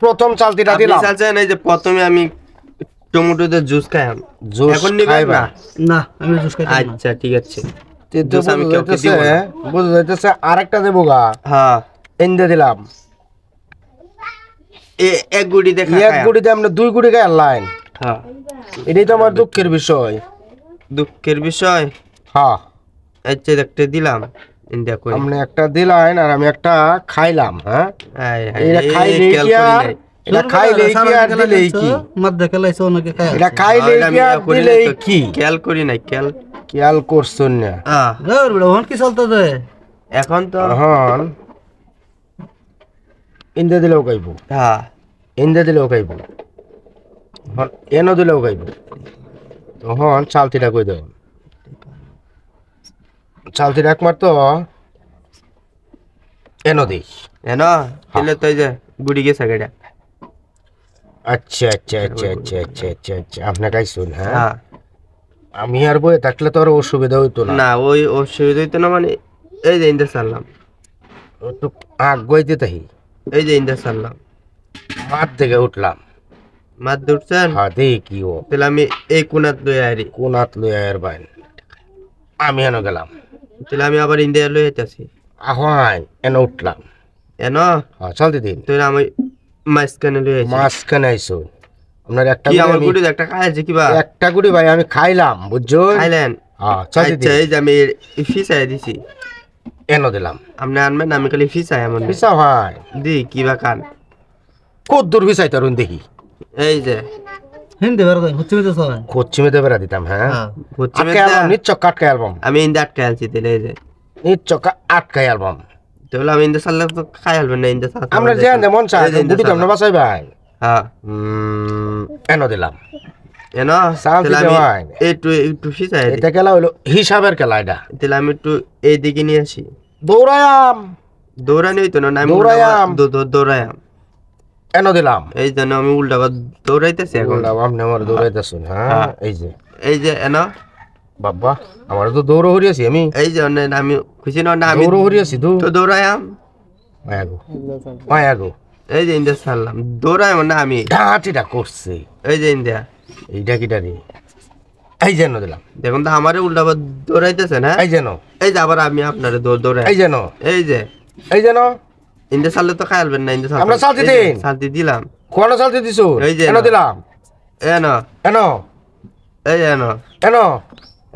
প্রথম চালতিটা দিলাম। আপনি চাচ্ছেন এই যে প্রথমে আমি টমেটোতে জুস খাইলাম, এখন নিবেন না? না আমি জুস খাইতাম না। আচ্ছা ঠিক আছে, কিন্তু জুস আমি কাউকে দিব না। বুঝা যাইতেছে আরেকটা দেবো গা। হ্যাঁ এনে দিলাম এক গুড়ি দেখা এক গুড়িতে আমরা 2 গুড়ি খাই লাইন। হ্যাঁ এটাই তো আমার দুঃখের বিষয়। দুঃখের বিষয়। হ্যাঁ আচ্ছা একটা দিলাম, ইন্ডিয়া কই আপনি একটা দিলেন আর আমি একটা খাইলাম। হ্যাঁ আয় এটা খাইলে কি আর এটা খাইলে কি আর দিলে কি মদ দেখে লাইছো নাকি খাই এটা খাইলে কি আর দিলে কি খেয়াল করি নাই খেয়াল করছুন না। গর বড় হন কি চলতে দে এখন তো এখন ইন্দে দিলেও খাইব, হ্যাঁ ইন্দে দিলেও খাইব, এনো দিলেও খাইব। তখন চালতিটা কই দেব, চালতিটা একমার তো এনো দিই। এনো দিলে তো এই যে গুড়ি গেছে গাড়ি। আচ্ছা আচ্ছা আচ্ছা আচ্ছা আচ্ছা আচ্ছা আচ্ছা আপনি খাইছুন। হ্যাঁ হ্যাঁ আমি আর বই থাকলে তো আর অসুবিধা হইতো না। না ওই অসুবিধা হইতো না, মানে এই যে ইন্দা সারলাম, তো আগ গইতে তাই এই যে ইন্দা সারলাম, মাঠ থেকে উঠলাম। মাছ ধরছেন? হ্যাঁ দেখি ও তাহলে আমি এই কোনাত লই আইরি, কোন হাত লই আর বাইন আমি এনো গেলাম। তাহলে আমি আবার ইন্ডিয়া লই আইতাছি। আহাই এনো উঠলাম। এনো হ্যাঁ চলতে দিন। তাহলে আমি মাঝখানে লই আইছি। মাঝখানে আইসো আপনার একটা কি গুড়ি আমার আমি- গুড়ি একটা খাইছে কিবা একটা গুড়ি ভাই আমি খাইলাম বুঝছো। খাইলেন? হ্যাঁ চলতে আচ্ছা দিন। এই যে আমি ফিসাই দিছি, এনো দিলাম আপনি আনবেন, আমি খালি ফিসাই এমন পিসা ভাই দি কিবা খান। কত দূর পিসাই তরুণ দেখি এই যে হিন্দি বের দেন হচ্ছে তো সবাই পশ্চিমে বেড়া দিতাম। হ্যাঁ পশ্চিমে আটকে অ্যালবাম নিচ্চক আটকে অ্যালবাম আমি ইন্দা আটকে আনছি, তাহলে এই যে নিচ্চক আটকে অ্যালবাম। তাহলে আমি ইন্দা সারলে তো খাই আলবেন না, ইন্দা সার আমরা যে আনতে মন চায় গুড়ি তো আমরা বাসাই ভাই। হ্যাঁ এনো দিলাম। এনো সাল তাহলে দিতে আমি হয়। একটু একটু ফিসাই দিই, এটা খেলা হইলো হিসাবের খেলা। এটা তাহলে আমি একটু এইদিকে নিয়ে আসি। দৌড়ায়াম দৌড়ানি হইতো না, আমি দৌড়ায়াম। দৌড়ায়াম, এনো দিলাম। এই জন্য আমি উল্টা দৌড়াইতেছি এখন। আপনি আমার দৌড়াইতেছুন। হ্যাঁ এই যে এই যে এনো বাবা আমার তো দৌড় হরিয়াছি আমি, এই যে আমি খুশি না আমি দৌড় হরিয়াছি তো তো দৌড়ায়াম। মায়াগো মায়াগো এই যে ইন্দা সারলাম, দৌড়ায়াম না আমি, ঢাঁটিটা করছে। এই যে ইন্দা এইটা কিটা রে এই যেন দিলাম। দেখুন তো আমারে উল্টা দৌড়াইতেছে না, এই যেন এই যে আবার আমি আপনারে দৌড়াই, এই যেন এই যে এই যেন ইন্দা সারলে তো খাই আলবেন না, ইন্দা আমরা সালতি দিন। সালতি দিলাম। কোন চালতে দিছো? এই যে এনো দিলাম। এনো এনো এই এনো এনো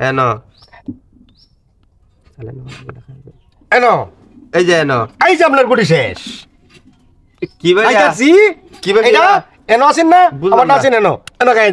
এনো এনো এই যে এনো এই যে আপনার গুটি শেষ। কি ভাই আইতাছি কি ভাই এটা এনো আছেন না? বুঝলাম আমার না। আছেন এনো এনো খাই